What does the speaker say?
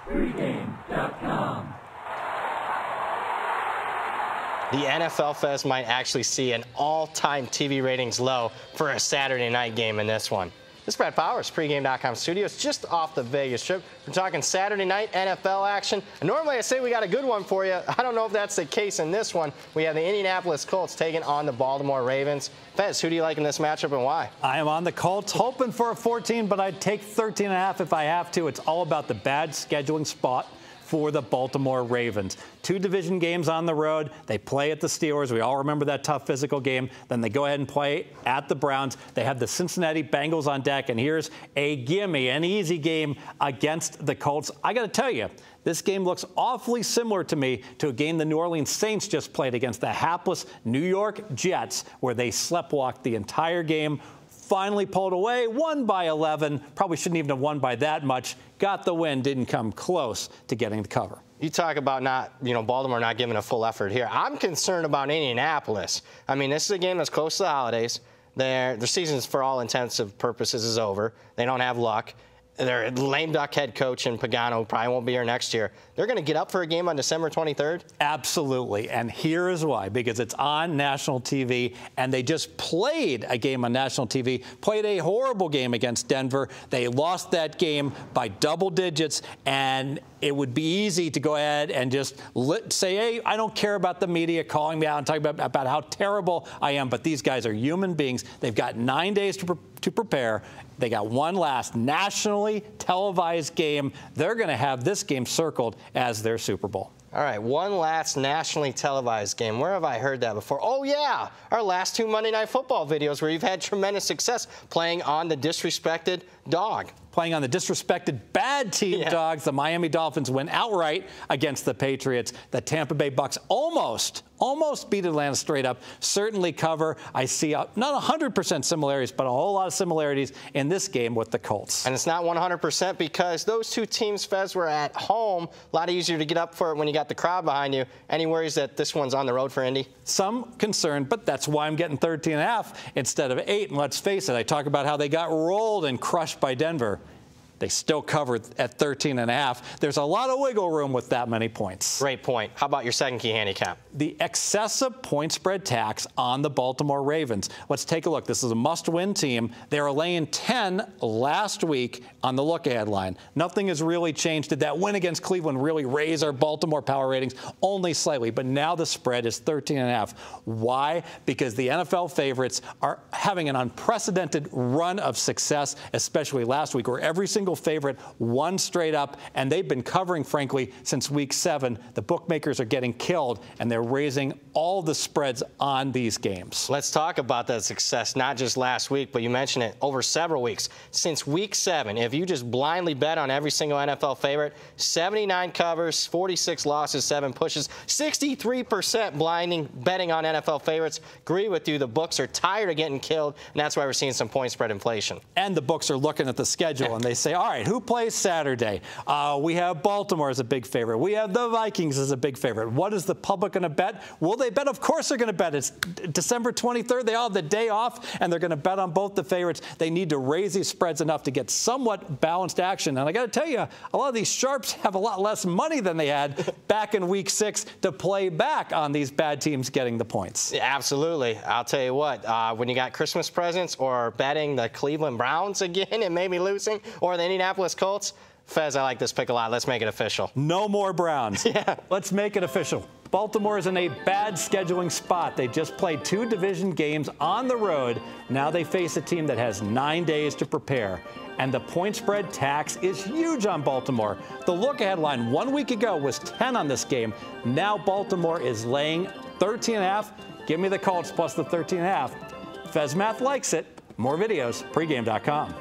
Pregame.com. The NFL Fest might actually see an all-time TV ratings low for a Saturday night game in this one. This is Brad Powers, Pregame.com studios, just off the Vegas Strip. We're talking Saturday night NFL action. And normally I say we got a good one for you. I don't know if that's the case in this one. We have the Indianapolis Colts taking on the Baltimore Ravens. Fez, who do you like in this matchup and why? I am on the Colts, hoping for a 14, but I'd take 13.5 if I have to. It's all about the bad scheduling spot for the Baltimore Ravens. 2 division games on the road. They play at the Steelers. We all remember that tough physical game. Then they go ahead and play at the Browns. They have the Cincinnati Bengals on deck. And here's a gimme, an easy game against the Colts. I got to tell you, this game looks awfully similar to me to a game the New Orleans Saints just played against the hapless New York Jets, where they sleptwalked the entire game. Finally pulled away, won by 11. Probably shouldn't even have won by that much. Got the win, didn't come close to getting the cover. You talk about Baltimore not giving a full effort here. I'm concerned about Indianapolis. I mean, this is a game that's close to the holidays. Their season, for all intensive purposes, is over. They don't have luck. Their lame duck head coach in Pagano probably won't be here next year. They're going to get up for a game on December 23rd? Absolutely, and here is why. Because it's on national TV, and they just played a game on national TV, played a horrible game against Denver. They lost that game by double digits, and it would be easy to go ahead and just say, hey, I don't care about the media calling me out and talking about how terrible I am, but these guys are human beings. They've got 9 days to prepare. They got one last nationally televised game. They're going to have this game circled as their Super Bowl. All right, one last nationally televised game. Where have I heard that before? Oh, yeah, our last 2 Monday Night Football videos where you've had tremendous success playing on the disrespected dog. Playing on the disrespected bad team dogs. The Miami Dolphins win outright against the Patriots. The Tampa Bay Bucks almost beat Atlanta straight up. Certainly cover. I see not 100% similarities, but a whole lot of similarities in this game with the Colts. And it's not 100% because those 2 teams, Fez, were at home. A lot easier to get up for it when you got the crowd behind you. Any worries that this one's on the road for Indy? Some concern, but that's why I'm getting 13.5 instead of 8. And let's face it, I talk about how they got rolled and crushed by Denver. They still covered at 13.5. There's a lot of wiggle room with that many points. Great point. How about your second key handicap? The excessive point spread tax on the Baltimore Ravens. Let's take a look. This is a must-win team. They were laying 10 last week on the look-ahead line. Nothing has really changed. Did that win against Cleveland really raise our Baltimore power ratings? Only slightly, but now the spread is 13.5. Why? Because the NFL favorites are having an unprecedented run of success, especially last week, where every single favorite won straight up, and they've been covering, frankly, since week 7. The bookmakers are getting killed, and they're raising all the spreads on these games. Let's talk about that success, not just last week, but you mentioned it over several weeks. Since week 7, if you just blindly bet on every single NFL favorite, 79 covers, 46 losses, 7 pushes, 63% betting on NFL favorites. Agree with you, the books are tired of getting killed, and that's why we're seeing some point spread inflation. And the books are looking at the schedule, and they say, all right, who plays Saturday? We have Baltimore as a big favorite. We have the Vikings as a big favorite. What is the public going to bet? Will they bet? Of course they're going to bet. It's December 23rd. They all have the day off, and they're going to bet on both the favorites. They need to raise these spreads enough to get somewhat balanced action. And I got to tell you, a lot of these sharps have a lot less money than they had back in week 6 to play back on these bad teams getting the points. Yeah, absolutely. I'll tell you what, when you got Christmas presents or betting the Cleveland Browns again and maybe losing, or the Indianapolis Colts, Fez, I like this pick a lot. Let's make it official. No more Browns. Yeah. Let's make it official. Baltimore is in a bad scheduling spot. They just played 2 division games on the road. Now they face a team that has 9 days to prepare. And the point spread tax is huge on Baltimore. The look-ahead line 1 week ago was 10 on this game. Now Baltimore is laying 13.5. Give me the Colts plus the 13.5. Fez Math likes it. More videos, pregame.com.